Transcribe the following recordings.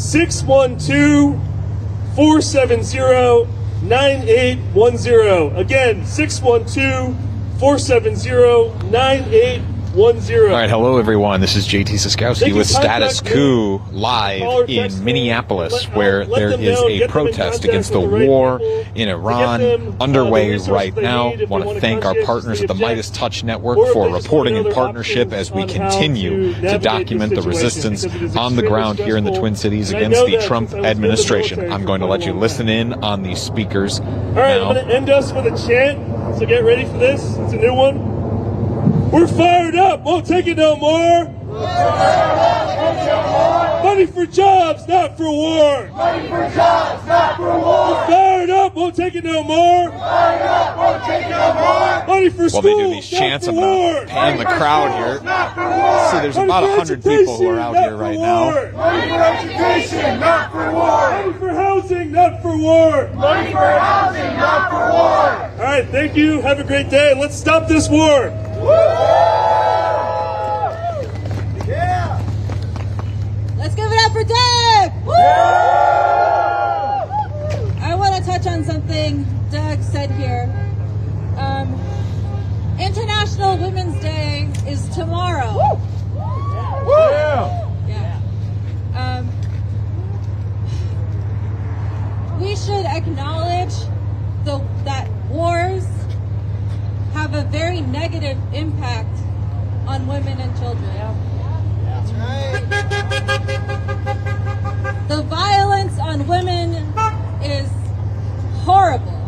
612-470-9810. Again, 612-470-9810. All right, hello everyone. This is JT Cestkowski with Status Coup live in Minneapolis, where there is a protest against the war in Iran underway right now. I want to thank our partners at the Midas Touch Network for reporting in partnership as we continue to document the resistance on the ground here in the Twin Cities against the Trump administration. I'm going to let you listen in on these speakers. All right, I'm going to end us with a chant, so get ready for this. It's a new one. We're fired up, won't take it no more. Money for jobs, not for war. Money for jobs, not for war. We're fired up, won't take it no more. Fired up, won't take it no more. Money for school, While they do these chants, I'm going to pan the crowd here. See, there's about 100 people who are out here right now. Money for education, not for war. Money for housing, not for war. Money for housing, not for war. All right, thank you. Have a great day. Let's stop this war. Yeah. Let's give it up for Doug! I want to touch on something Doug said here. International Women's Day is tomorrow. Yeah. We should acknowledge that wars have a very negative impact on women and children. That's right. The violence on women is horrible.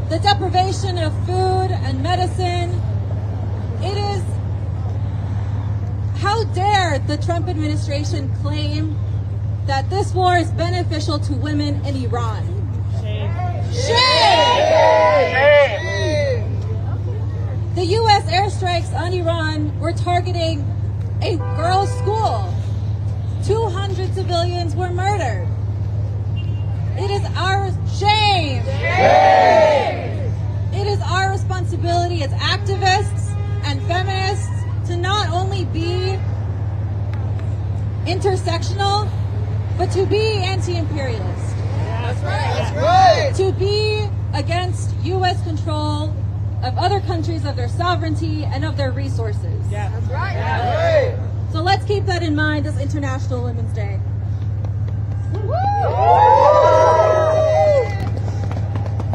The deprivation of food and medicine, it is, how dare the Trump administration claim that this war is beneficial to women in Iran? Shame. The U.S. airstrikes on Iran were targeting a girls' school. 200 civilians were murdered. It is our shame. It is our responsibility as activists and feminists to not only be intersectional, but to be anti-imperialist. That's right. That's right. To be against U.S. control of other countries, of their sovereignty, and of their resources. Yeah, that's right. That's right. So let's keep that in mind this International Women's Day.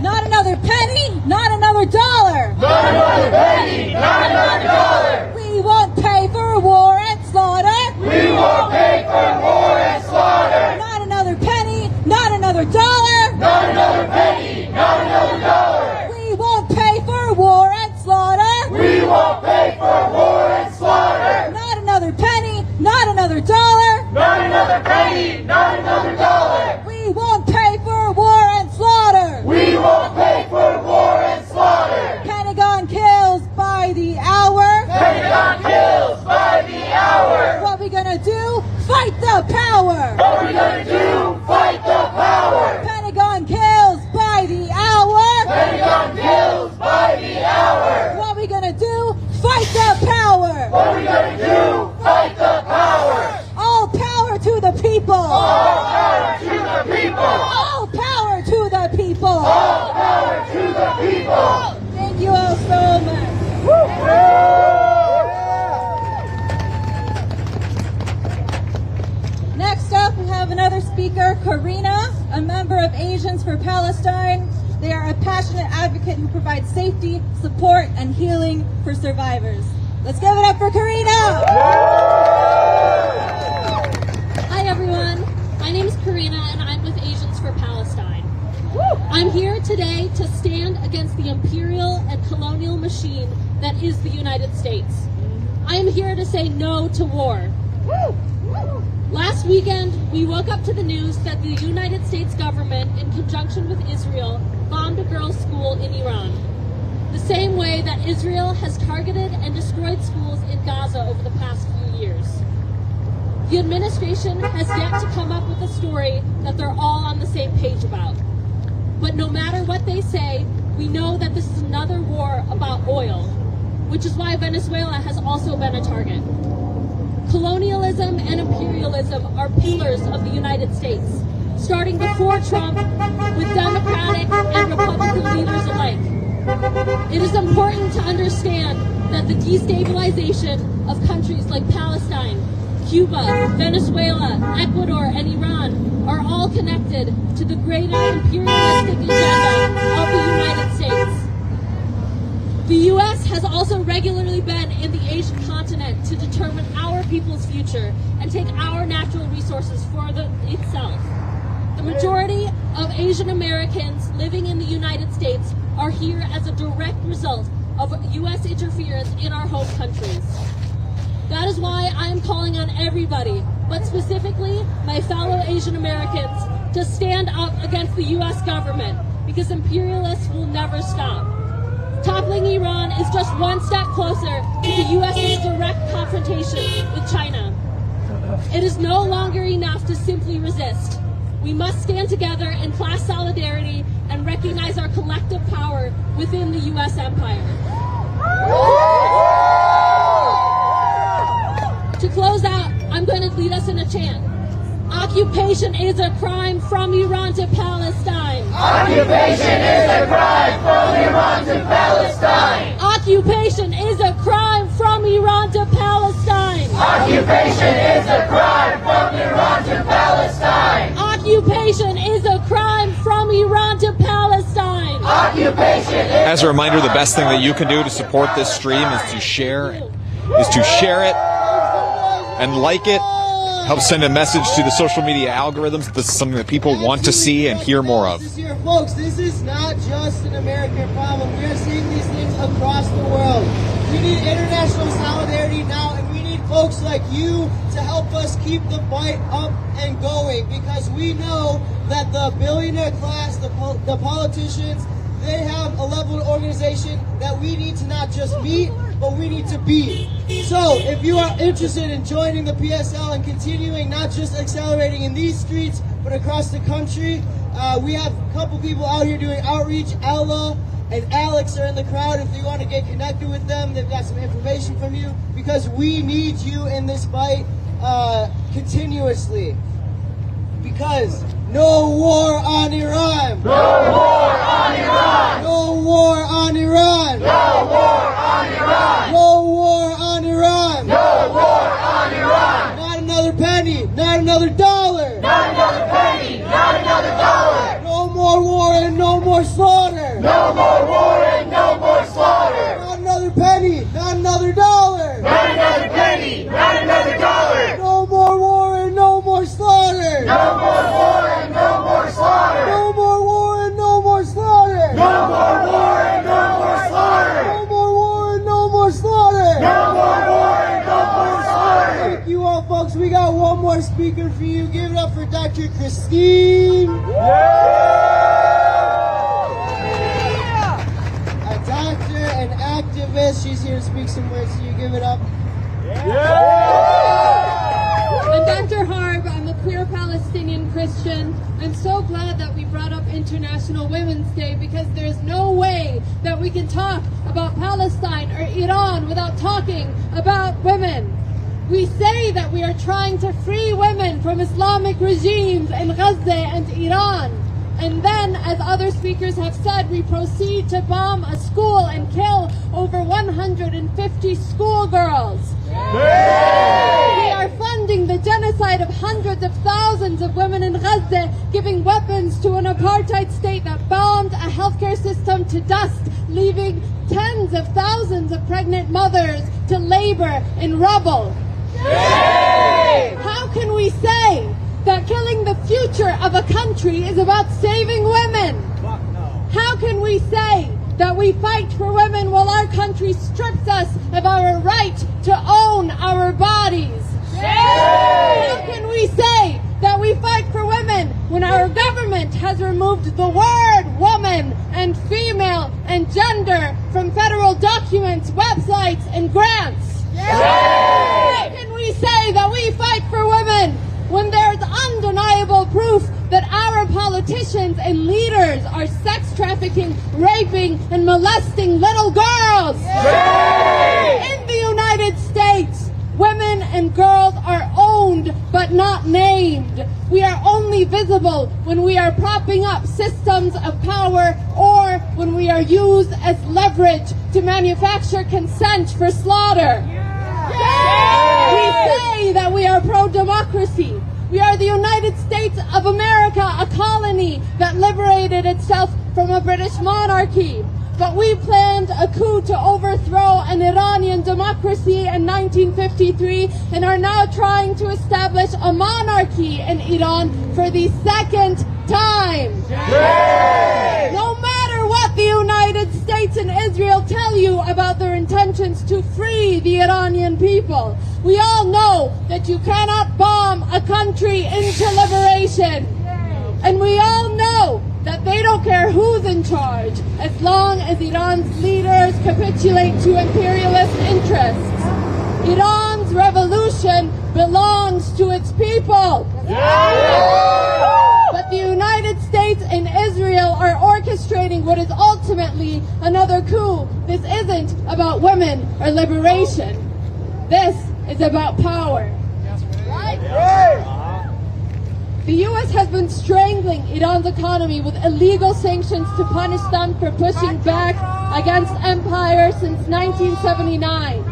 Not another penny, not another dollar. Not another penny, not another dollar. We won't pay for war and slaughter. We won't pay for war and slaughter. Not another penny, not another dollar. Not another penny, not another dollar. We won't pay for war and slaughter. We won't pay for war and slaughter. Not another penny, not another dollar. Not another penny, not another dollar. We won't pay for war and slaughter. We won't pay for war and slaughter. Pentagon kills by the hour. Pentagon kills by the hour. What we gonna do? Fight the power. What we gonna do? Fight the power. Pentagon kills by the hour. Pentagon kills by the hour. What we gonna do? Fight the power. What we gonna do? Fight the power. All power to the people. All power to the people. All power to the people. All power to the people. Thank you all so much. Next up, we have another speaker, Karina, a member of Asians for Palestine. They are a passionate advocate who provides safety, support, and healing for survivors. Let's give it up for Karina! Hi everyone, my name is Karina and I'm with Asians for Palestine. I'm here today to stand against the imperial and colonial machine that is the United States. I am here to say no to war. Last weekend, we woke up to the news that the United States government, in conjunction with Israel, bombed a girls' school in Iran. The same way that Israel has targeted and destroyed schools in Gaza over the past few years. The administration has yet to come up with a story that they're all on the same page about. But no matter what they say, we know that this is another war about oil, which is why Venezuela has also been a target. Colonialism and imperialism are pillars of the United States, starting before Trump with Democratic and Republican leaders alike. It is important to understand that the destabilization of countries like Palestine, Cuba, Venezuela, Ecuador, and Iran are all connected to the greater imperialistic agenda of the United States. The U.S. has also regularly been in the Asian continent to determine our people's future and take our natural resources for itself. The majority of Asian Americans living in the United States are here as a direct result of U.S. interference in our home countries. That is why I am calling on everybody, but specifically my fellow Asian Americans, to stand up against the U.S. government, because imperialists will never stop. Toppling Iran is just one step closer to the U.S.'s direct confrontation with China. It is no longer enough to simply resist. We must stand together in class solidarity and recognize our collective power within the U.S. empire. To close out, I'm going to lead us in a chant. Occupation is a crime from Iran to Palestine. Occupation is a crime from Iran to Palestine. Occupation is a crime from Iran to Palestine. Occupation is a crime from Iran to Palestine. Occupation is a crime from Iran to Palestine. Occupation is As a reminder, the best thing that you can do to support this stream is to share it and like it. Help send a message to the social media algorithms. This is something that people want to see and hear more of. Folks, this is not just an American problem. We are seeing these things across the world. We need international solidarity now, and we need folks like you to help us keep the fight up and going, because we know that the billionaire class, the politicians, they have a level of organization that we need to not just meet, but we need to be. So, if you are interested in joining the PSL and continuing, not just accelerating in these streets, but across the country, we have a couple people out here doing outreach. Ella and Alex are in the crowd. If you want to get connected with them, they've got some information from you, because we need you in this fight continuously. Because no war on Iran! no war on Iran. No war on Iran! No war on Iran. No war on Iran! No war on Iran. Not another penny! Not another dollar! Not another penny. Not another dollar. No more war and no more slaughter! No more war and no more slaughter. Not another penny! Not another dollar! Not another penny. Not another dollar. No more war and no more slaughter! No more war and no more slaughter. No more war and no more slaughter! No more war and no more slaughter. No more war and no more slaughter! No more war and no more slaughter. Thank you all, folks. We got one more speaker for you. Give it up for Dr. Christine. A doctor, an activist. She's here to speak some words to you. Give it up. I'm Dr. Harb. I'm a queer Palestinian Christian. I'm so glad that we brought up International Women's Day, because there's no way that we can talk about Palestine or Iran without talking about women. We say that we are trying to free women from Islamic regimes in Gaza and Iran. And then, as other speakers have said, we proceed to bomb a school and kill over 150 schoolgirls. We are funding the genocide of hundreds of thousands of women in Gaza, giving weapons to an apartheid state that bombed a healthcare system to dust, leaving tens of thousands of pregnant mothers to labor in rubble. How can we say that killing the future of a country is about saving women? How can we say that we fight for women while our country strips us of our right to own our bodies? How can we say that we fight for women when our government has removed the word woman and female and gender from federal documents, websites, and grants? How can we say that we fight for women when there's undeniable proof that our politicians and leaders are sex trafficking, raping, and molesting little girls? In the United States, Women and girls are owned but not named. We are only visible when we are propping up systems of power or when we are used as leverage to manufacture consent for slaughter. We say that we are pro-democracy. We are the United States of America, a colony that liberated itself from a British monarchy. But we planned a coup to overthrow an Iranian democracy in 1953 and are now trying to establish a monarchy in Iran for the second time. No matter what the United States and Israel tell you about their intentions to free the Iranian people, we all know that you cannot bomb a country into liberation. And we all know that they don't care who's in charge as long as Iran's leaders capitulate to imperialist interests. Iran's revolution belongs to its people. But the United States and Israel are orchestrating what is ultimately another coup. This isn't about women or liberation. This is about power. The U.S. has been strangling Iran's economy with illegal sanctions to punish them for pushing back against empire since 1979.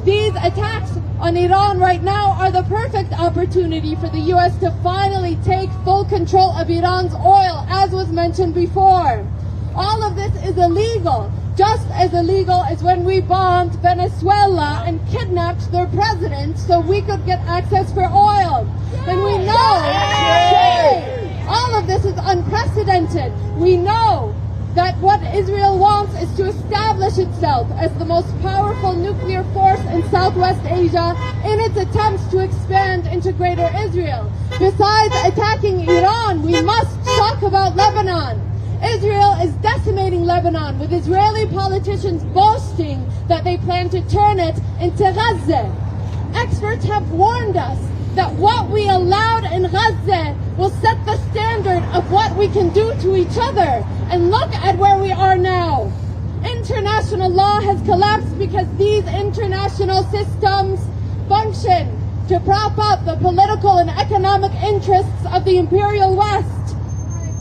These attacks on Iran right now are the perfect opportunity for the U.S. to finally take full control of Iran's oil, as was mentioned before. All of this is illegal, just as illegal as when we bombed Venezuela and kidnapped their president so we could get access for oil. And we know all of this is unprecedented. We know that what Israel wants is to establish itself as the most powerful nuclear force in Southwest Asia in its attempts to expand into Greater Israel. Besides attacking Iran, we must talk about Lebanon. Israel is decimating Lebanon, with Israeli politicians boasting that they plan to turn it into Gaza. Experts have warned us that what we allowed in Gaza will set the standard of what we can do to each other. And look at where we are now. International law has collapsed because these international systems function to prop up the political and economic interests of the imperial West.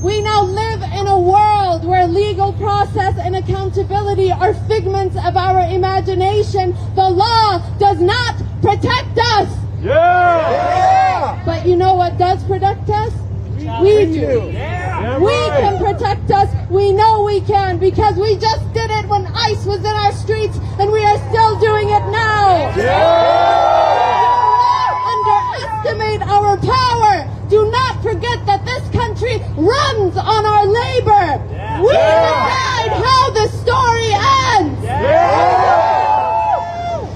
We now live in a world where legal process and accountability are figments of our imagination. The law does not protect us. But you know what does protect us? We do. We can protect us. We know we can because we just did it when ICE was in our streets and we are still doing it now. Do not underestimate our power. Do not forget that this country runs on our labor. We decide how the story ends.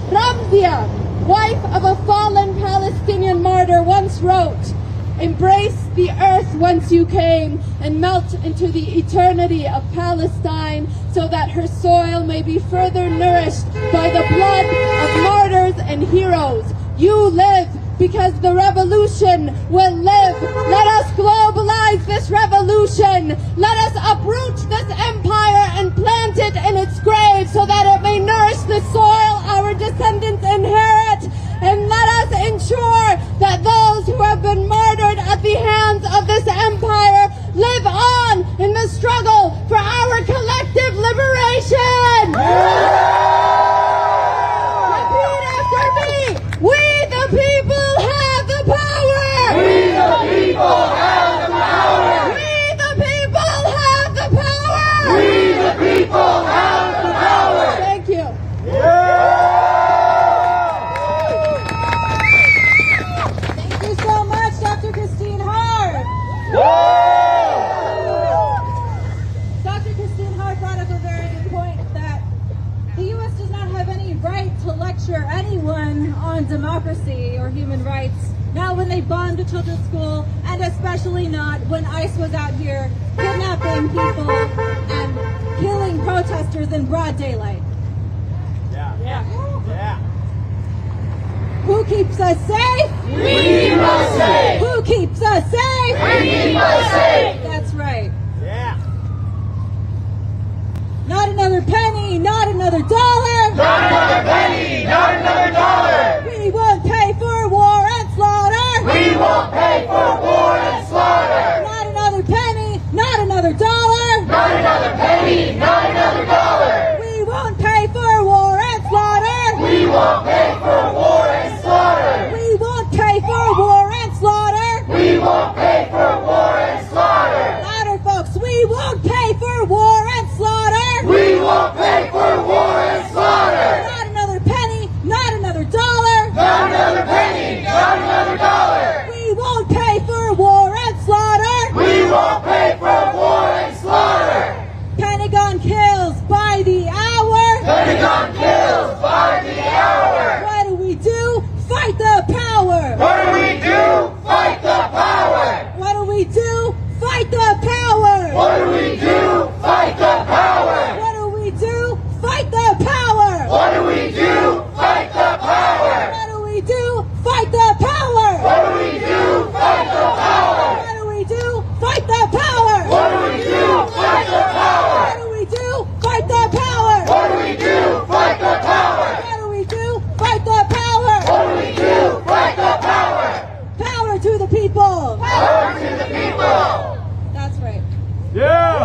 Ramzia, wife of a fallen Palestinian martyr, once wrote, "Embrace the earth whence you came and melt into the eternity of Palestine so that her soil may be further nourished by the blood of martyrs and heroes. You live because the revolution will live. Let us globalize this revolution. Let us uproot this empire and plant it in its grave so that it may nourish the soil our descendants inherit. And let us ensure that those who have been martyred at the hands of this empire live on in the struggle for our collective liberation." Repeat after me. We the people have the power. We the people have the power. We the people have the power. We the people have the power. Thank you. Thank you so much, Dr. Christine Hard. Dr. Christine Hard brought up a very good point that the U.S. does not have any right to lecture anyone on democracy or human rights, not when they bombed a children's school, and especially not when ICE was out here kidnapping people and killing protesters in broad daylight. Who keeps us safe? We keep us safe. Who keeps us safe? We keep us safe. That's right. Not another penny, not another dollar. Not another penny, not another dollar. We want penny, not another dollar. We won't pay for war and slaughter. We won't pay for war and slaughter. We won't pay for war and slaughter. We won't pay for war and slaughter. Louder, folks. We won't pay for war and slaughter. We won't pay for war and slaughter. Not another penny, not another dollar. Not another penny, not another dollar. We won't pay for war and slaughter. We won't pay for war and slaughter. Pentagon kills by the hour. Pentagon kills by the hour. What do we do? Fight the power. What do we do? Fight the power. What do we do? Fight the power. What do we do? Fight the power. What do we do? Fight the power. What do we do? Fight the power. What do we do? Fight the power. What do we do? Fight the power. What do we do? Fight the power. What do we do? Fight the power. What do we do? Fight the power. What do we do? Fight the power. What do we do? Fight the power. What do we do? Fight the power. Power to the people. Power to the people. That's right. Yeah!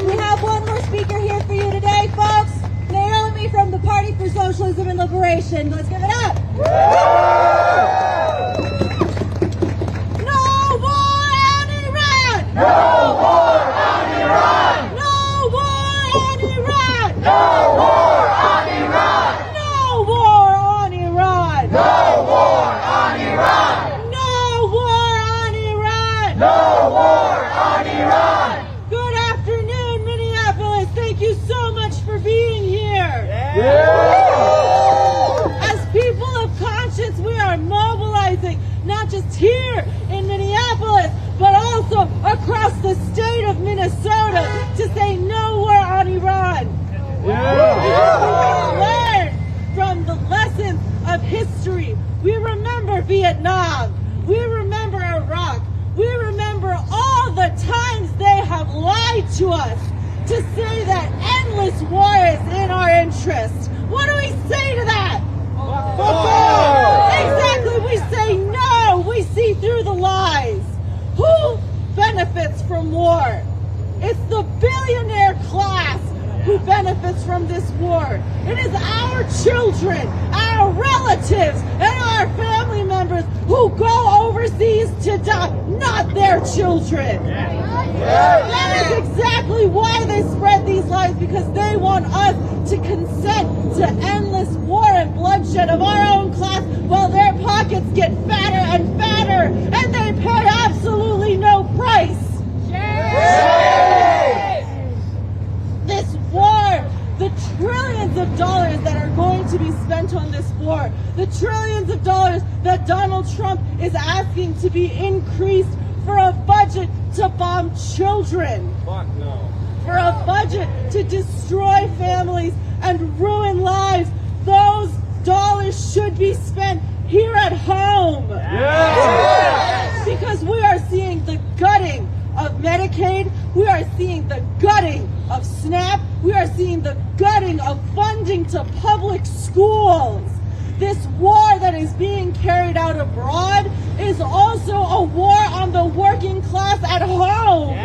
We have one more speaker here for you today, folks. Naomi from the Party for Socialism and Liberation. Let's give it up. No war on Iran! No war on Iran. No war on Iran! No war on Iran. No war on Iran! No war on Iran. No war on Iran! No war on Iran. Good afternoon, Minneapolis. Thank you so much for being here. As people of conscience, we are mobilizing, not just here in Minneapolis, but also across the state of Minnesota to say no war on Iran. We learn from the lessons of history. We remember Vietnam. We remember Iraq. We remember all the times they have lied to us to say that endless war is in our interest. What do we say to that? Exactly, we say no. We see through the lies. Who benefits from war? It's the billionaire class who benefits from this war. It is our children, our relatives, and our family members who go overseas to die, not their children. That is exactly why they spread these lies, because they want us to consent to endless war and bloodshed of our own class while their pockets get fatter and fatter and they pay absolutely no price. This war, the trillions of dollars that are going to be spent on this war, the trillions of dollars that Donald Trump is asking to be increased for a budget to bomb children, for a budget to destroy families and ruin lives, those dollars should be spent here at home. Because we are seeing the gutting of Medicaid, we are seeing the gutting of SNAP, we are seeing the gutting of funding to public schools. This war that is being carried out abroad is also a war on the working class at home.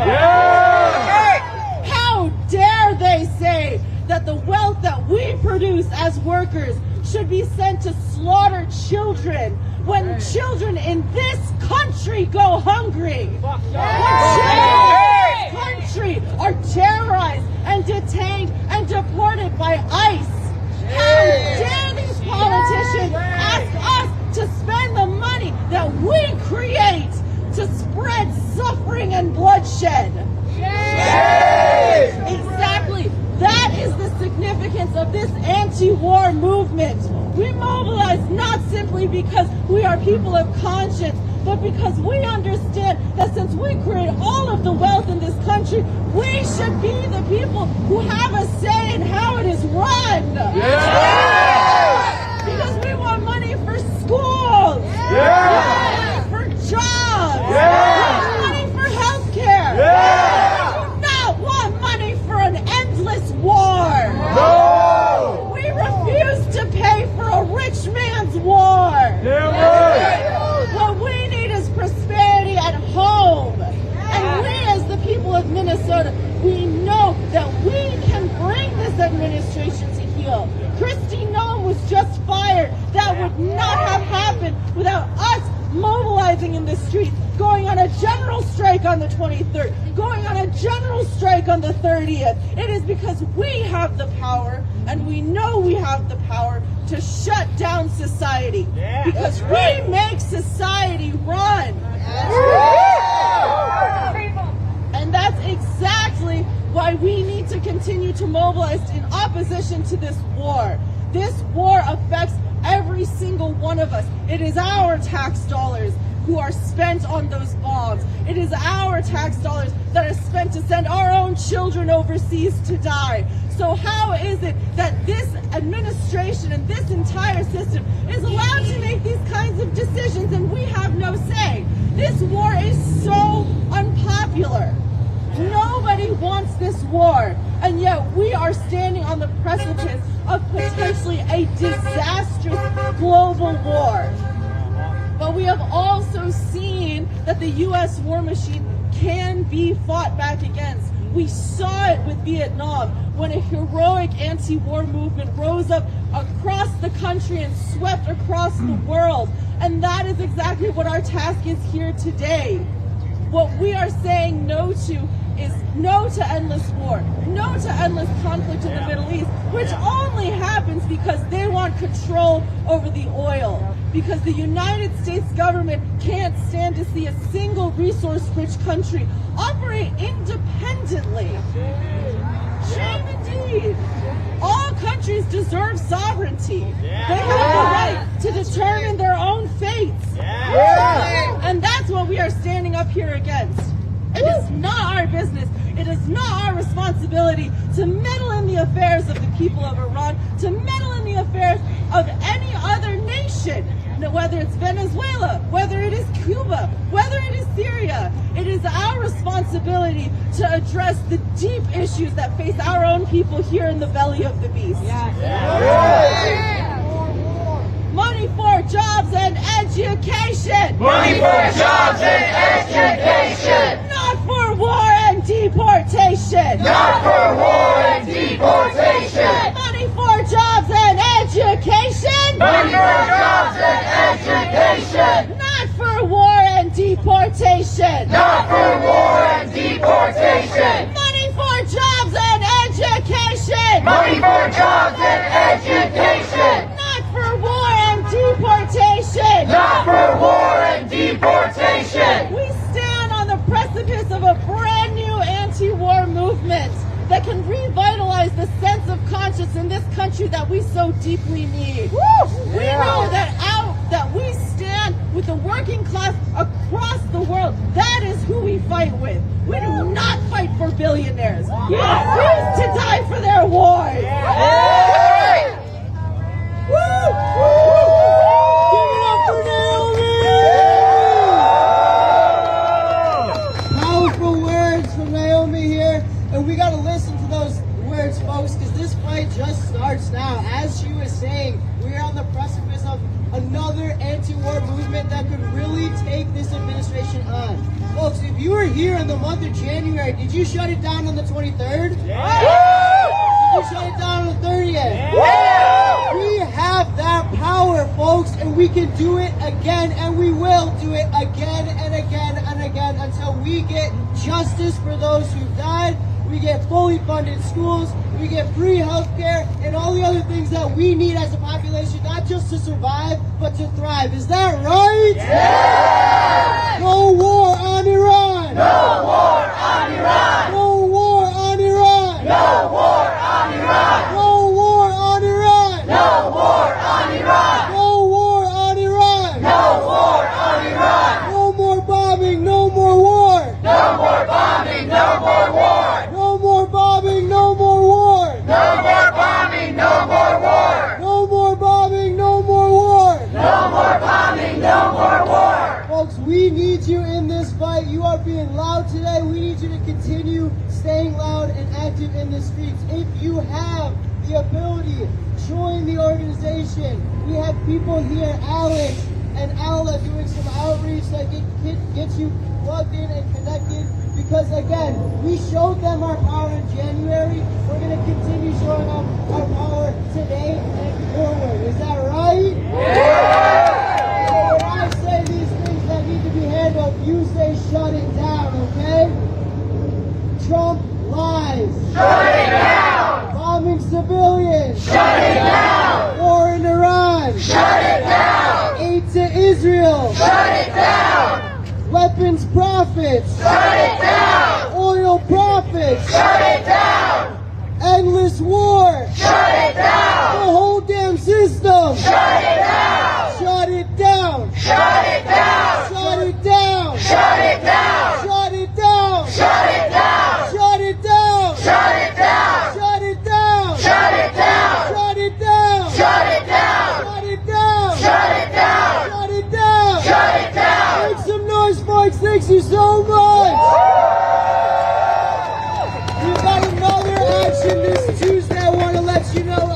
How dare they say that the wealth that we produce as workers should be sent to slaughter children when children in this country go hungry. When children in this country are terrorized and detained and deported by ICE. How dare these politicians ask us to spend the money that we create to spread suffering and bloodshed? Exactly. That is the significance of this anti-war movement. We mobilize not simply because we are people of conscience, but because we understand that since we create all of the wealth in this country, we should be the people who have a say in how it is run. Because we want money for schools. We want money for jobs. We want money for health care. We do not want money for an endless war. We refuse to pay for a rich man's war. What we need is prosperity at home. And we as the people of Minnesota, we mobilizing in the streets, going on a general strike on the 23rd, going on a general strike on the 30th. It is because we have the power, and we know we have the power to shut down society. Because we make society run. And that's exactly why we need to continue to mobilize in opposition to this war. This war affects every single one of us. It is our tax dollars who are spent on those bombs. It is our tax dollars that are spent to send our own children overseas to die. So how is it that this administration and this entire system is allowed to make these kinds of decisions and we have no say? This war is so unpopular. Nobody wants this war, and yet we are standing on the precipice of potentially a disastrous global war. But we have also seen that the U.S. war machine can be fought back against. We saw it with Vietnam, when a heroic anti-war movement rose up across the country and swept across the world. And that is exactly what our task is here today. What we are saying no to is no to endless war, no to endless conflict in the Middle East, which only happens because they want control over the oil. Because the United States government can't stand to see a single resource-rich country operate independently. Shame indeed. All countries deserve sovereignty. They have the right to determine their own fates. And that's what we are standing up here against. It is not our business. It is not our responsibility to meddle in the affairs of the people of Iran, to meddle in the affairs of any other nation, whether it's Venezuela, whether it is Cuba, whether it is Syria. It is our responsibility to address the deep issues that face our own people here in the belly of the beast. Money for jobs and education. Money for jobs and education. Not for war and deportation. Not for war and deportation. Money for jobs and education. Money for jobs and education. Not for war and deportation. Not for war and deportation. Money for jobs and education. Money for jobs and education. Not for war and deportation. Not for war and deportation. We stand on the precipice of a brand new anti-war movement that can revitalize the sense of conscience in this country that we so deeply need. We know that we stand with the working class across the world. That is who we fight with. We do not fight for billionaires. We refuse to die for their wars. Give it up for Naomi! Powerful words from Naomi here, and we got to listen to those words, folks, because this fight just starts now. As she was saying, we are on the precipice of another anti-war movement that could really take this administration on. Folks, if you were here in the month of January, did you shut it down on the 23rd? Did you shut it down on the 30th? We have that power, folks, and we can do it again, and we will do it again and again and again until we get justice for those who died, we get fully funded schools, we get free health care, and all the other things that we need as a population, not just to survive, but to thrive. Is that right? Yes! No war on Iran! No war on Iran! No war on Iran! No war on Iran! No war on Iran! No war on Iran! No war on Iran! No war on Iran! No more bombing, no more war! No more bombing, no more war! No more bombing, no more war! No more bombing, no more war! No more bombing, no more war! No more bombing, no more war! Folks, we need you in this fight. You are being loud today. We need you to continue staying loud and active in the streets. If you have the ability, join the organization. We have people here, Alex and Ala, doing some outreach that gets you plugged in and connected. Because again, we showed them our power in January. We're going to continue showing them our power today and forward. Is that right? Yeah! When I say these things that need to be you say shut it down, okay? Trump lies. Shut it down! Bombing civilians. Shut it down! War in Iran. Shut it down! Aid to Israel. Shut it down! Weapons profits. Shut it down! Oil profits. Shut it down! Endless war. Shut it down! The whole damn system. Shut it down! Shut it down. Shut it down! Shut it down. Shut it down! Shut it down. Shut it down! Shut it down. Shut it down! Shut it down. Shut it down! Shut it down. Shut it down! Shut it down. Shut it down! Shut it down. Shut it down! Make some noise, folks. Thank you so much. We've got another action this Tuesday. I want to let you know,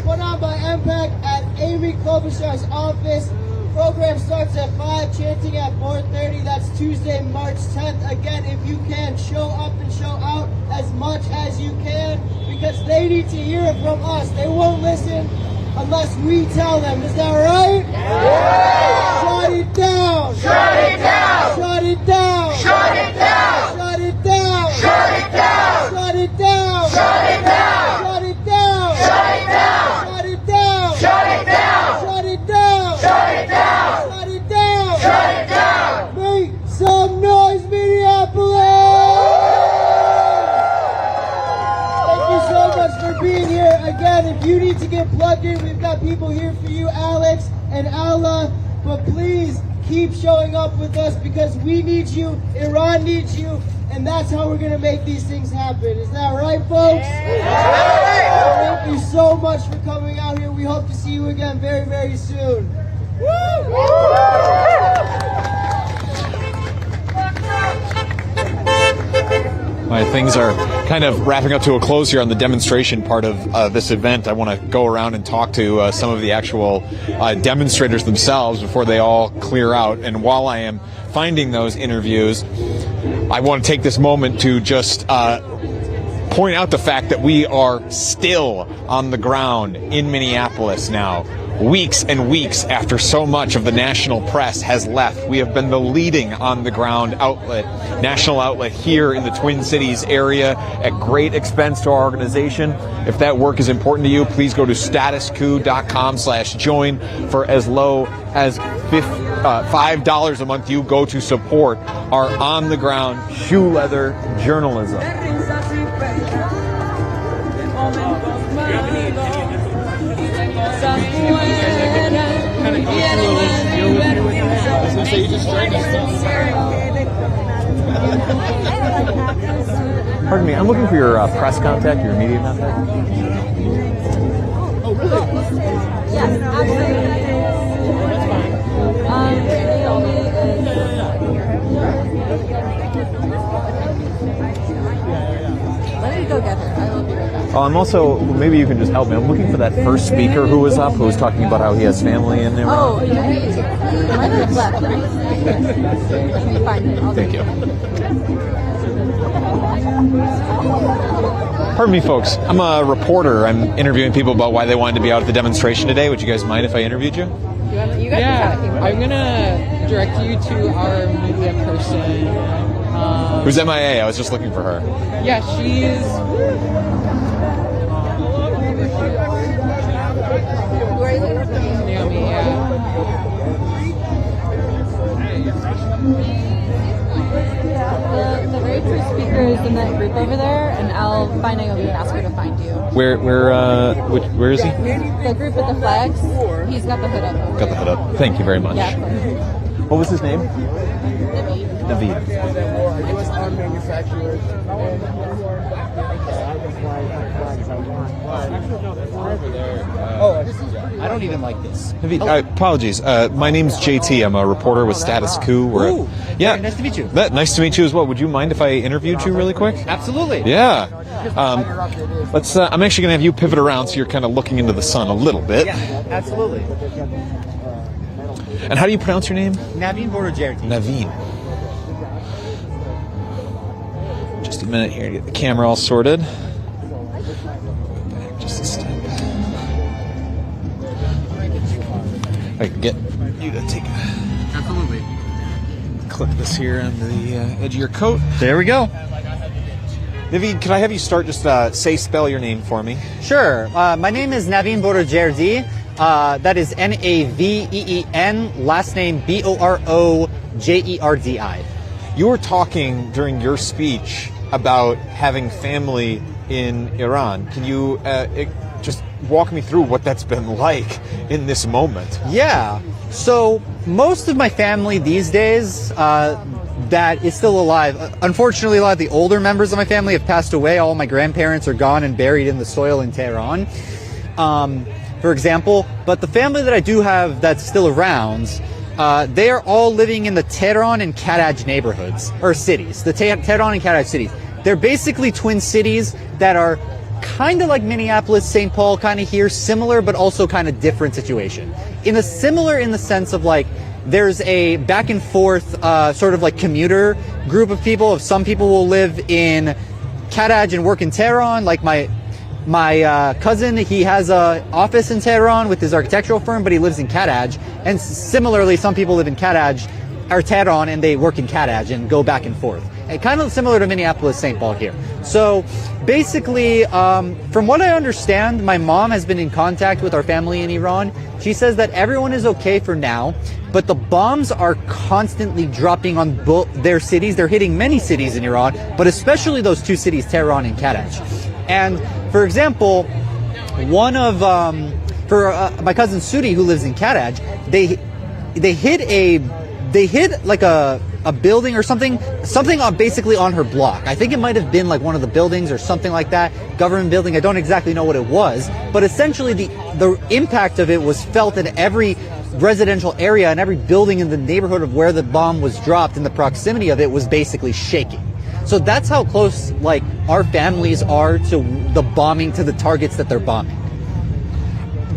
put on by MPAC at Amy Klobuchar's office. Program starts at 5, chanting at 4:30. That's Tuesday, March 10th. Again, if you can, show up and show out as much as you can, because they need to hear it from us. They won't listen unless we tell them. Is that right? Yeah. Shut it down. Shut it down! Shut it down. Shut it down! Shut it down. Shut it down! Shut it down. Shut it down! Shut it down. Shut it down! Shut it down. Shut it down! Shut it down. Shut it down! Shut it down. Shut it down! Make some noise, Minneapolis! Thank you so much for being here. Again, if you need to get plugged in, we've got people here for you, Alex and Allah. But please keep showing up with us, because we need you, Iran needs you, and that's how we're going to make these things happen. Is that right, folks? Yeah. Thank you so much for coming out here. We hope to see you again very, very soon. All right, things are kind of wrapping up to a close here on the demonstration part of this event. I want to go around and talk to some of the actual demonstrators themselves before they all clear out. And while I am finding those interviews, I want to take this moment to just point out the fact that we are still on the ground in Minneapolis now. Weeks and weeks after so much of the national press has left, we have been the leading on-the-ground outlet, national outlet here in the Twin Cities area at great expense to our organization. If that work is important to you, please go to statuscoup.com/join. For as low as $5 a month, you go to support our on-the-ground shoe leather journalism. Pardon me, I'm looking for your press contact, your media contact. Oh, really? Yes, absolutely. Let me go get her. I will be right back. I'm also, maybe you can just help me. I'm looking for that first speaker who was up, who was talking about how he has family in Iran. Oh, yeah. Might have left. Let me find him. Thank you. Pardon me, folks. I'm a reporter. I'm interviewing people about why they wanted to be out at the demonstration today. Would you guys mind if I interviewed you? Yeah, I'm gonna direct you to our media person. Who's MIA? I was just looking for her. Yeah, she's. Naomi, yeah. The very first speaker is in that group over there, and I'll find Naomi and ask her to find you. Where is he? The group with the flags. He's got the hood up. Got the hood up. Thank you very much. Yeah, of course. What was his name? Naveed. I don't even like this. Apologies. My name's JT. I'm a reporter with Status Coup. Yeah. Nice to meet you. Nice to meet you as well. Would you mind if I interviewed you really quick? Absolutely. Yeah. Let's. I'm actually going to have you pivot around so you're kind of looking into the sun a little bit. Yeah, absolutely. And how do you pronounce your name? Naveen Borderjerti. Naveen. Just a minute here to get the camera all sorted. Go back just a step. I can get you to take a clip this here on the edge of your coat. There we go. Naveed, could I have you start just spell your name for me? Sure. My name is Naveen Borojerdi. That is Naveen, last name Borojerdi. You were talking during your speech about having family in Iran. Can you just walk me through what that's been like in this moment? Yeah. So most of my family these days that is still alive. Unfortunately, a lot of the older members of my family have passed away. All my grandparents are gone and buried in the soil in Tehran, for example. But the family that I do have that's still around, they are all living in the Tehran and Karaj neighborhoods, or cities. The Tehran and Karaj cities. They're basically twin cities that are kind of like Minneapolis, St. Paul, kind of here, similar but also kind of different situation. Similar in the sense of like, there's a back and forth sort of like commuter group of people. Some people will live in Karaj and work in Tehran. Like my cousin, he has an office in Tehran with his architectural firm, but he lives in Karaj. And similarly, some people live in Karaj or Tehran and they work in Karaj and go back and forth. And kind of similar to Minneapolis, St. Paul here. So basically, from what I understand, my mom has been in contact with our family in Iran. She says that everyone is okay for now, but the bombs are constantly dropping on their cities. They're hitting many cities in Iran, but especially those two cities, Tehran and Karaj. And for example, one of my cousin Sudi, who lives in Karaj, they hit like a building or something basically on her block. I think it might have been like one of the buildings or something like that, government building. I don't exactly know what it was, but essentially the impact of it was felt in every residential area and every building in the neighborhood of where the bomb was dropped, and the proximity of it was basically shaking. So that's how close like our families are to the bombing, to the targets that they're bombing.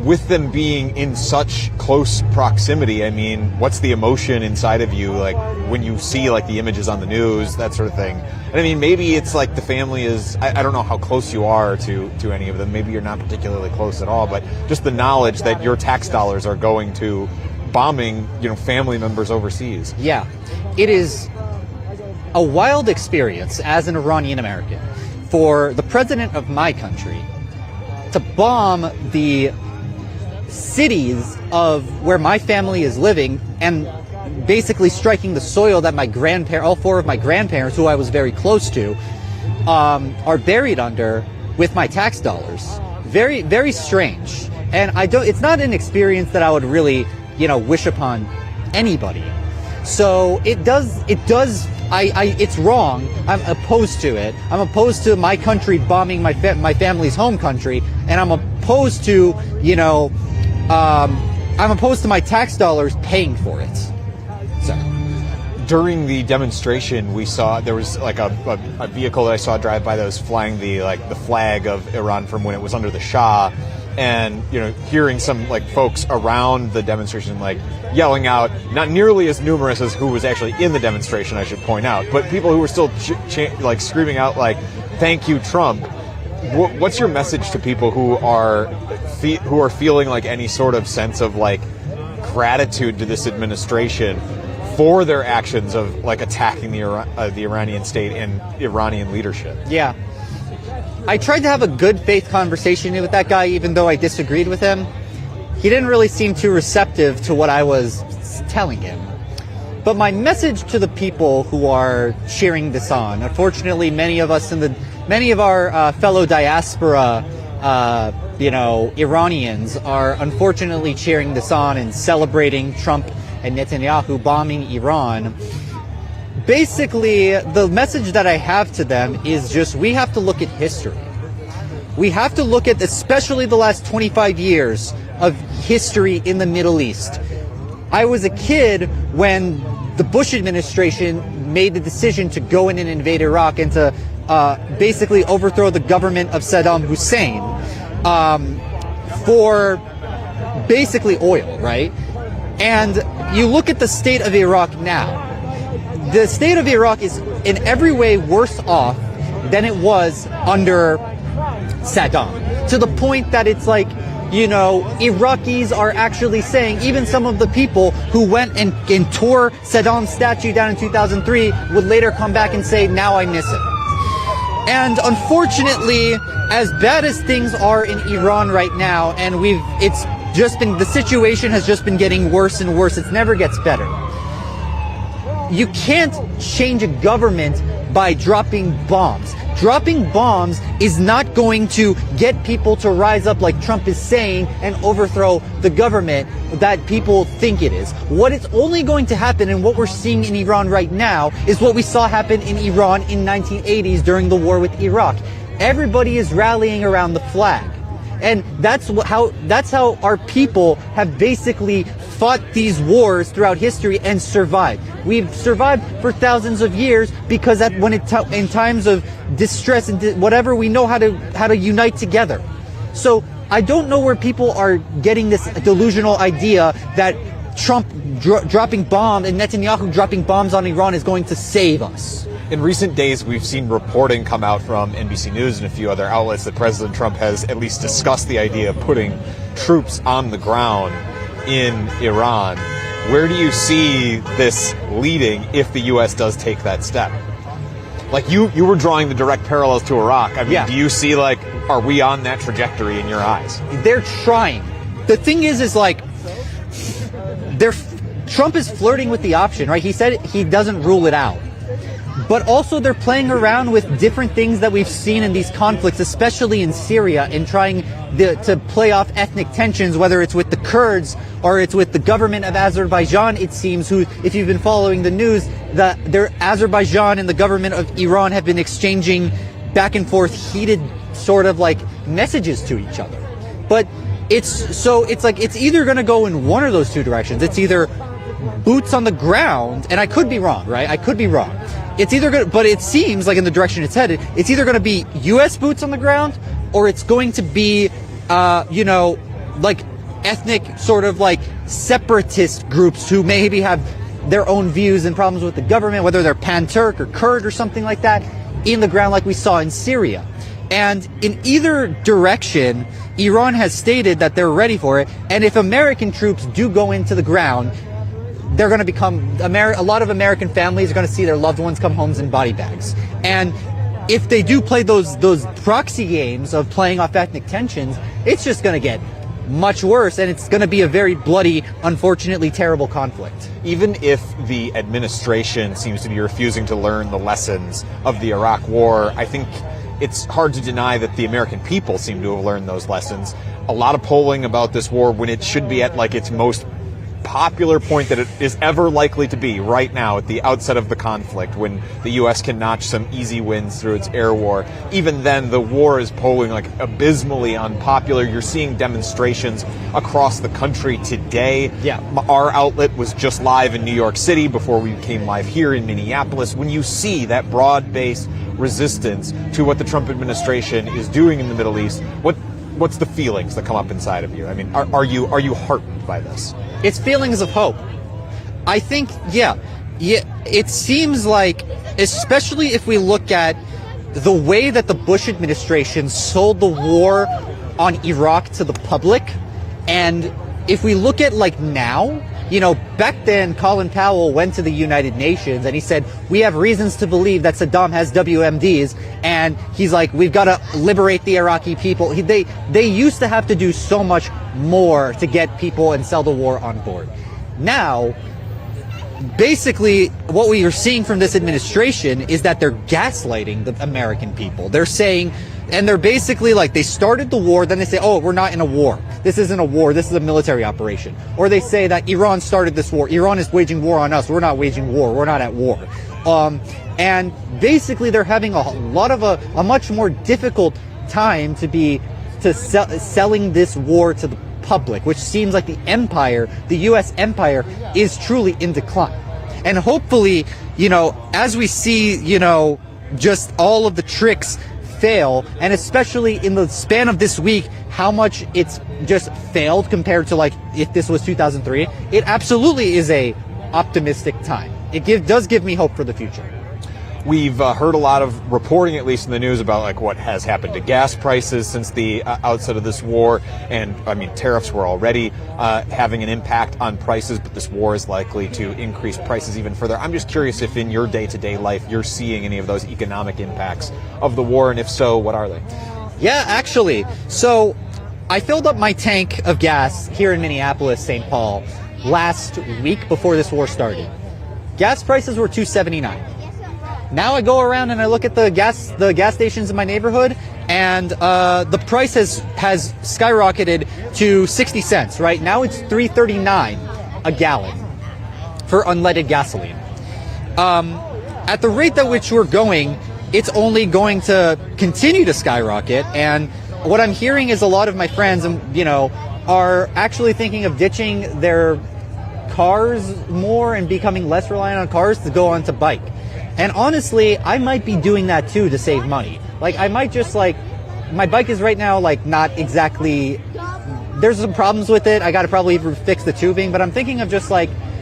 With them being in such close proximity, I mean, what's the emotion inside of you, like when you see like the images on the news, that sort of thing? And I mean, maybe it's like the family is, I don't know how close you are to any of them. Maybe you're not particularly close at all, but just the knowledge that your tax dollars are going to bombing, family members overseas. Yeah, it is a wild experience as an Iranian American for the president of my country to bomb the cities of where my family is living and basically striking the soil that all four of my grandparents, who I was very close to, are buried under with my tax dollars. Very, very strange. And it's not an experience that I would really, wish upon anybody. So it's wrong. I'm opposed to it. I'm opposed to my country bombing my family's home country, and I'm opposed to, I'm opposed to my tax dollars paying for it. So, during the demonstration, we saw there was like a vehicle that I saw drive by that was flying the flag of Iran from when it was under the Shah, and hearing some folks around the demonstration yelling out, not nearly as numerous as who was actually in the demonstration, I should point out, but people who were still screaming out "Thank you, Trump." What's your message to people who are feeling any sort of sense of gratitude to this administration for their actions of attacking the Iranian state and Iranian leadership? Yeah. I tried to have a good faith conversation with that guy, even though I disagreed with him. He didn't really seem too receptive to what I was telling him. But my message to the people who are cheering this on, unfortunately, many of our fellow diaspora, Iranians are unfortunately cheering this on and celebrating Trump and Netanyahu bombing Iran. Basically, the message that I have to them is just we have to look at history. We have to look at especially the last 25 years of history in the Middle East. I was a kid when the Bush administration made the decision to go in and invade Iraq and to basically overthrow the government of Saddam Hussein for basically oil, right? And you look at the state of Iraq now. The state of Iraq is in every way worse off than it was under Saddam, to the point that it's Iraqis are actually saying, even some of the people who went and tore Saddam's statue down in 2003 would later come back and say, now I miss it. And unfortunately, as bad as things are in Iran right now, and the situation has just been getting worse and worse. It never gets better. You can't change a government by dropping bombs. Dropping bombs is not going to get people to rise up like Trump is saying and overthrow the government that people think it is. What is only going to happen, and what we're seeing in Iran right now, is what we saw happen in Iran in 1980s during the war with Iraq. Everybody is rallying around the flag. And that's how our people have basically fought these wars throughout history and survived. We've survived for thousands of years because in times of distress and whatever, we know how to unite together. So I don't know where people are getting this delusional idea that Trump dropping bombs and Netanyahu dropping bombs on Iran is going to save us. In recent days, we've seen reporting come out from NBC News and a few other outlets that President Trump has at least discussed the idea of putting troops on the ground in Iran. Where do you see this leading if the U.S. does take that step? Like you were drawing the direct parallels to Iraq. I mean, Do you see, are we on that trajectory in your eyes? They're trying. The thing is Trump is flirting with the option, right? He said he doesn't rule it out. But also they're playing around with different things that we've seen in these conflicts, especially in Syria, and trying to play off ethnic tensions, whether it's with the Kurds or it's with the government of Azerbaijan, it seems, who, if you've been following the news, Azerbaijan and the government of Iran have been exchanging back and forth heated sort of messages to each other. But it's either going to go in one of those two directions. It's either boots on the ground, and I could be wrong, right? I could be wrong. It's either going to, but it seems like in the direction it's headed, it's either going to be U.S. boots on the ground, or it's going to be, ethnic sort of separatist groups who maybe have their own views and problems with the government, whether they're Pan-Turk or Kurd or something like that, in the ground like we saw in Syria. And in either direction, Iran has stated that they're ready for it, and if American troops do go into the ground, they're going to become, a lot of American families are going to see their loved ones come home in body bags. And if they do play those proxy games of playing off ethnic tensions, it's just going to get much worse, and it's going to be a very bloody, unfortunately terrible conflict. Even if the administration seems to be refusing to learn the lessons of the Iraq War, I think it's hard to deny that the American people seem to have learned those lessons. A lot of polling about this war, when it should be at its most popular point that it is ever likely to be right now at the outset of the conflict, when the U.S. can notch some easy wins through its air war. Even then, the war is polling abysmally unpopular. You're seeing demonstrations across the country today. Yeah. Our outlet was just live in New York City before we came live here in Minneapolis. When you see that broad-based resistance to what the Trump administration is doing in the Middle East, what's the feelings that come up inside of you? I mean, are you heartened by this? It's feelings of hope. I think, it seems like, especially if we look at the way that the Bush administration sold the war on Iraq to the public, and if we look at now, back then Colin Powell went to the United Nations and he said, we have reasons to believe that Saddam has WMDs, and he's like, we've got to liberate the Iraqi people. They used to have to do so much more to get people and sell the war on board. Now, basically, what we are seeing from this administration is that they're gaslighting the American people. They're saying, and they're basically they started the war, then they say, oh, we're not in a war. This isn't a war, this is a military operation. Or they say that Iran started this war. Iran is waging war on us. We're not waging war. We're not at war. And basically they're having a much more difficult time selling this war to the public, which seems like the U.S. empire is truly in decline. And hopefully, as we see, just all of the tricks fail, and especially in the span of this week, how much it's just failed compared to if this was 2003, it absolutely is a optimistic time. It does give me hope for the future. We've heard a lot of reporting, at least in the news, about like what has happened to gas prices since the outset of this war. And I mean, tariffs were already having an impact on prices, but this war is likely to increase prices even further. I'm just curious if in your day-to-day life you're seeing any of those economic impacts of the war, and if so, what are they? Yeah, actually. So I filled up my tank of gas here in Minneapolis, St. Paul, last week before this war started. Gas prices were $2.79. Now I go around and I look at the gas stations in my neighborhood, and the price has skyrocketed to 60 cents. Right now it's $3.39 a gallon for unleaded gasoline. At the rate at which we're going, it's only going to continue to skyrocket. And what I'm hearing is a lot of my friends, are actually thinking of ditching their cars more and becoming less reliant on cars to go onto bike. And honestly, I might be doing that too to save money. Like, I might just my bike is right now not exactly, there's some problems with it. I gotta probably fix the tubing, but I'm thinking of just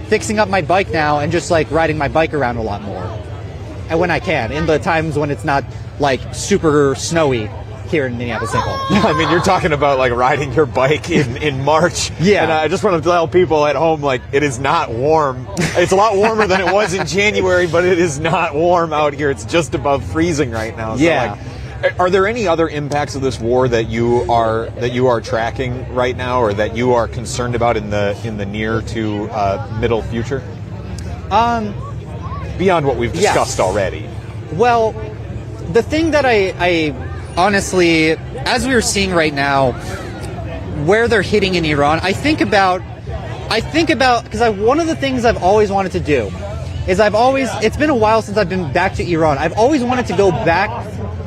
fixing up my bike now and just riding my bike around a lot more. And when I can, in the times when it's not super snowy here in Minneapolis, St. Paul. I mean, you're talking about riding your bike in March. Yeah. And I just want to tell people at home, it is not warm. It's a lot warmer than it was in January, but it is not warm out here. It's just above freezing right now. So yeah. Are there any other impacts of this war that you are tracking right now, or that you are concerned about in the near to middle future? Beyond what we've discussed already. Well, the thing that I honestly, as we are seeing right now, where they're hitting in Iran, I think about, because one of the things I've always wanted to do is it's been a while since I've been back to Iran. I've always wanted to go back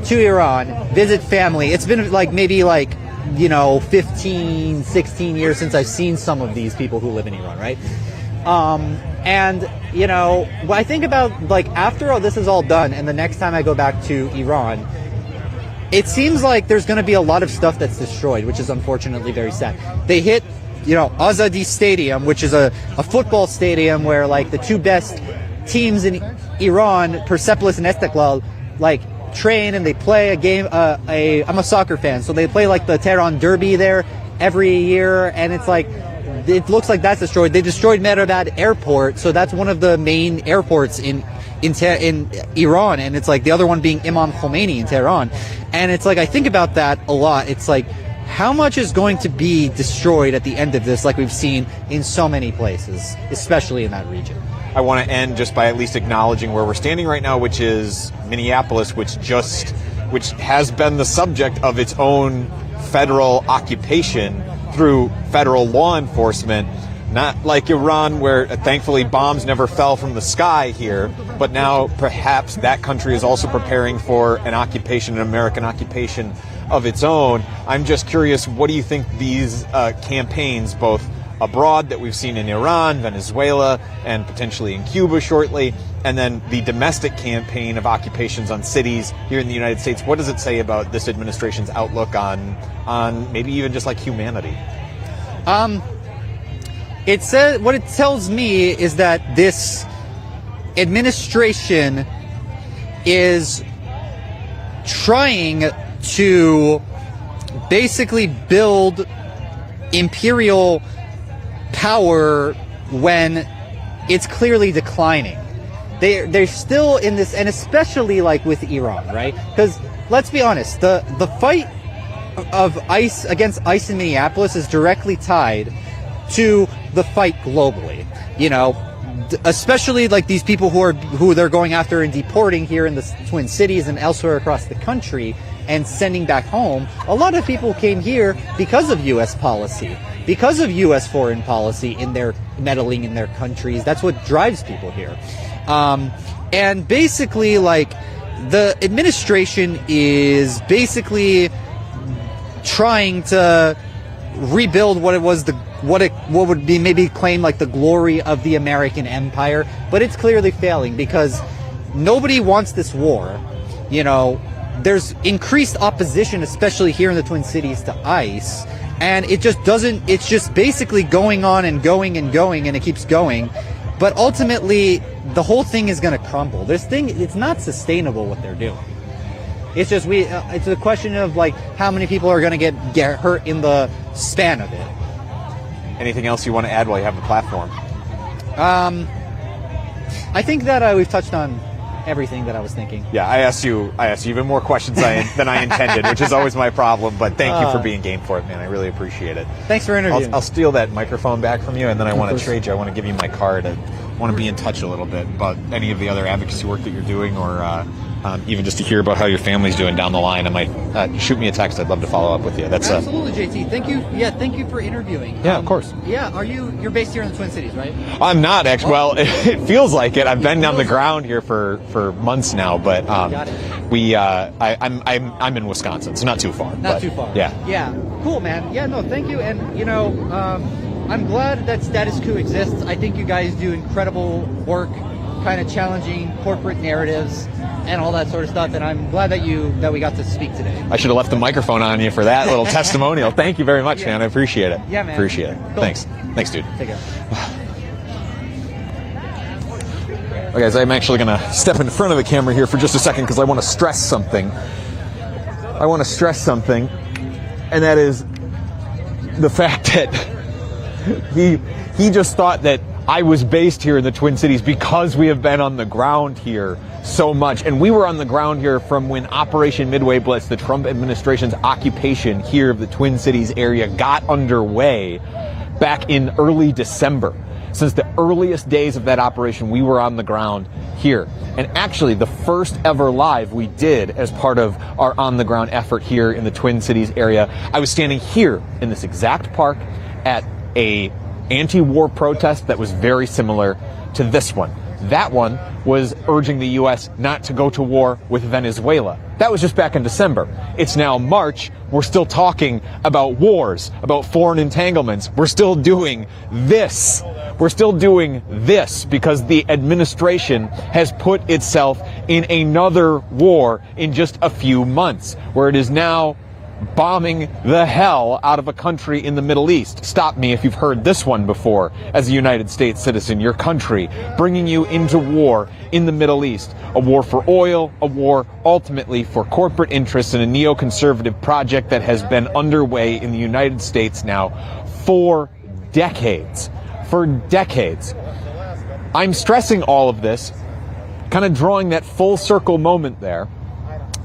to Iran, visit family. It's been maybe 15, 16 years since I've seen some of these people who live in Iran, right? And when I think about after all this is all done and the next time I go back to Iran, it seems like there's going to be a lot of stuff that's destroyed, which is unfortunately very sad. They hit, Azadi Stadium, which is a football stadium where the two best teams in Iran, Persepolis and Istiklal, train and they play a game. I'm a soccer fan, so they play the Tehran Derby there every year, and it's it looks like that's destroyed. They destroyed Mehrabad Airport, so that's one of the main airports in Iran, and it's the other one being Imam Khomeini in Tehran. And it's I think about that a lot. It's how much is going to be destroyed at the end of this, we've seen in so many places, especially in that region. I want to end just by at least acknowledging where we're standing right now, which is Minneapolis, which has been the subject of its own federal occupation through federal law enforcement. Not like Iran, where thankfully bombs never fell from the sky here, but now perhaps that country is also preparing for an American occupation of its own. I'm just curious, what do you think these campaigns, both abroad that we've seen in Iran, Venezuela, and potentially in Cuba shortly, and then the domestic campaign of occupations on cities here in the United States, what does it say about this administration's outlook on maybe even just humanity? It says, what it tells me is that this administration is trying to basically build imperial power when it's clearly declining. They're still in this, and especially with Iran, right? Because let's be honest, the fight of ICE against ICE in Minneapolis is directly tied to the fight globally, especially these people who they're going after and deporting here in the Twin Cities and elsewhere across the country and sending back home. A lot of people came here because of U.S. policy, because of U.S. foreign policy in their meddling in their countries. That's what drives people here. And basically, the administration is basically trying to rebuild what it was what would be maybe claimed the glory of the American empire, but it's clearly failing because nobody wants this war. There's increased opposition, especially here in the Twin Cities, to ICE, and it's just basically going on and going and going, and it keeps going. But ultimately, the whole thing is going to crumble. It's not sustainable what they're doing. It's just it's a question of like how many people are going to get hurt in the span of it. Anything else you want to add while you have the platform? I think that we've touched on everything that I was thinking. Yeah, I asked you even more questions than I intended, which is always my problem. But thank you for being game for it, man. I really appreciate it. Thanks for interviewing. I'll steal that microphone back from you, and then I want to trade you. I want to give you my card. I want to be in touch a little bit about any of the other advocacy work that you're doing, or even just to hear about how your family's doing down the line. I might shoot me a text. I'd love to follow up with you. That's absolutely, JT. Thank you. Yeah, thank you for interviewing. Yeah, of course. Yeah, you're based here in the Twin Cities, right? I'm not actually. Well, it feels like it. I've been on the ground here for months now, but I'm in Wisconsin, so not too far. Not too far. Yeah. Yeah. Cool, man. Yeah. No, thank you. And I'm glad that Status Coup exists. I think you guys do incredible work, kind of challenging corporate narratives and all that sort of stuff, and I'm glad that we got to speak today. I should have left the microphone on you for that little testimonial. Thank you very much, man. I appreciate it. Yeah, man. Appreciate it. Cool. Thanks, dude. Take care. Okay, guys, I'm actually going to step in front of the camera here for just a second because I want to stress something. And that is the fact that he just thought that I was based here in the Twin Cities because we have been on the ground here so much. And we were on the ground here from when Operation Midway Blitz, the Trump administration's occupation here of the Twin Cities area, got underway back in early December. Since the earliest days of that operation, we were on the ground here. And actually, the first ever live we did as part of our on-the-ground effort here in the Twin Cities area, I was standing here in this exact park at a anti-war protest that was very similar to this one. That one was urging the U.S. not to go to war with Venezuela. That was just back in December. It's now March. We're still talking about wars, about foreign entanglements. We're still doing this. We're still doing this because the administration has put itself in another war in just a few months, where it is now bombing the hell out of a country in the Middle East. Stop me if you've heard this one before. As a United States citizen, your country bringing you into war in the Middle East. A war for oil, a war ultimately for corporate interests in a neoconservative project that has been underway in the United States now for decades. For decades. I'm stressing all of this, kind of drawing that full circle moment there,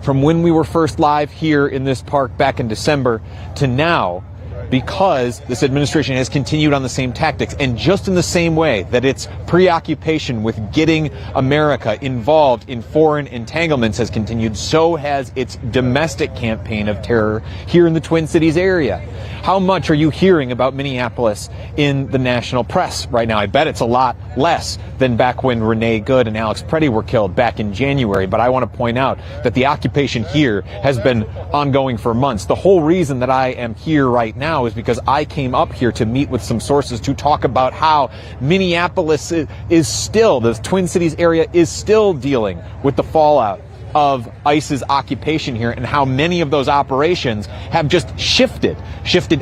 from when we were first live here in this park back in December to now, because this administration has continued on the same tactics, and just in the same way that its preoccupation with getting America involved in foreign entanglements has continued, so has its domestic campaign of terror here in the Twin Cities area. How much are you hearing about Minneapolis in the national press right now? I bet it's a lot less than back when Renee Good and Alex Preddy were killed back in January. But I want to point out that the occupation here has been ongoing for months. The whole reason that I am here right now is because I came up here to meet with some sources to talk about how Minneapolis is still, the Twin Cities area is still dealing with the fallout of ICE's occupation here, and how many of those operations have just shifted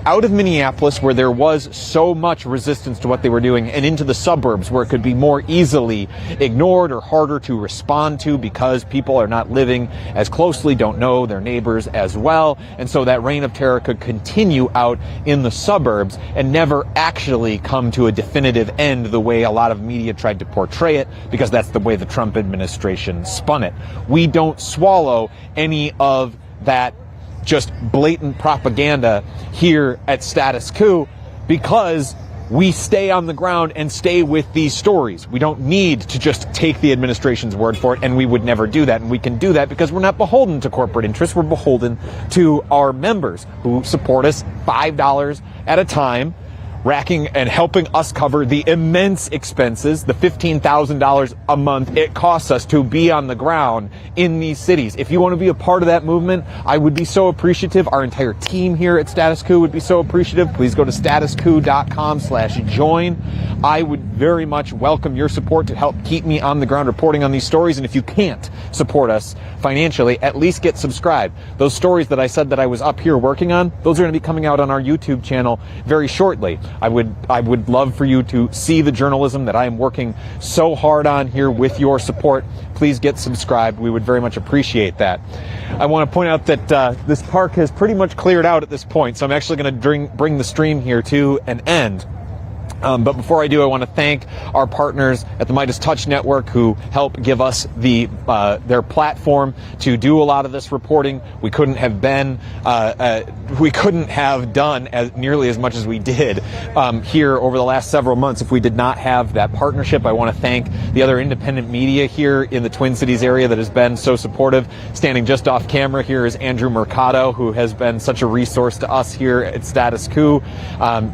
out of Minneapolis, where there was so much resistance to what they were doing, and into the suburbs, where it could be more easily ignored or harder to respond to because people are not living as closely, don't know their neighbors as well. And so that reign of terror could continue out in the suburbs and never actually come to a definitive end the way a lot of media tried to portray it, because that's the way the Trump administration spun it. We don't swallow any of that just blatant propaganda here at Status Coup, because we stay on the ground and stay with these stories. We don't need to just take the administration's word for it, and we would never do that. And we can do that because we're not beholden to corporate interests. We're beholden to our members who support us $5 at a time, racking and helping us cover the immense expenses, the $15,000 a month it costs us to be on the ground in these cities. If you want to be a part of that movement, I would be so appreciative. Our entire team here at Status Coup would be so appreciative. Please go to statuscoup.com/join. I would very much welcome your support to help keep me on the ground reporting on these stories. And if you can't support us financially, at least get subscribed. Those stories that I said that I was up here working on, those are going to be coming out on our YouTube channel very shortly. I would love for you to see the journalism that I am working so hard on here with your support. Please get subscribed. We would very much appreciate that. I want to point out that this park has pretty much cleared out at this point, so I'm actually going to bring the stream here to an end. But before I do, I want to thank our partners at the Midas Touch Network who help give us their platform to do a lot of this reporting. We couldn't have done nearly as much as we did here over the last several months if we did not have that partnership. I want to thank the other independent media here in the Twin Cities area that has been so supportive. Standing just off camera here is Andrew Mercado, who has been such a resource to us here at Status Coup.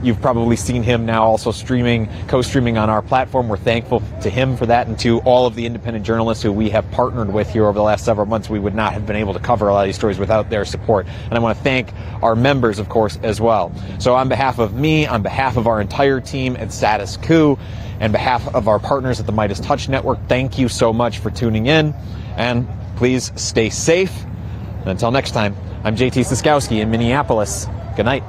You've probably seen him now also co-streaming on our platform. We're thankful to him for that, and to all of the independent journalists who we have partnered with here over the last several months. We would not have been able to cover a lot of these stories without their support. And I want to thank our members, of course, as well. So on behalf of me, on behalf of our entire team at Status Coup, and behalf of our partners at the Midas Touch Network, thank you so much for tuning in, and please stay safe. And until next time, I'm JT Cestkowski in Minneapolis. Good night.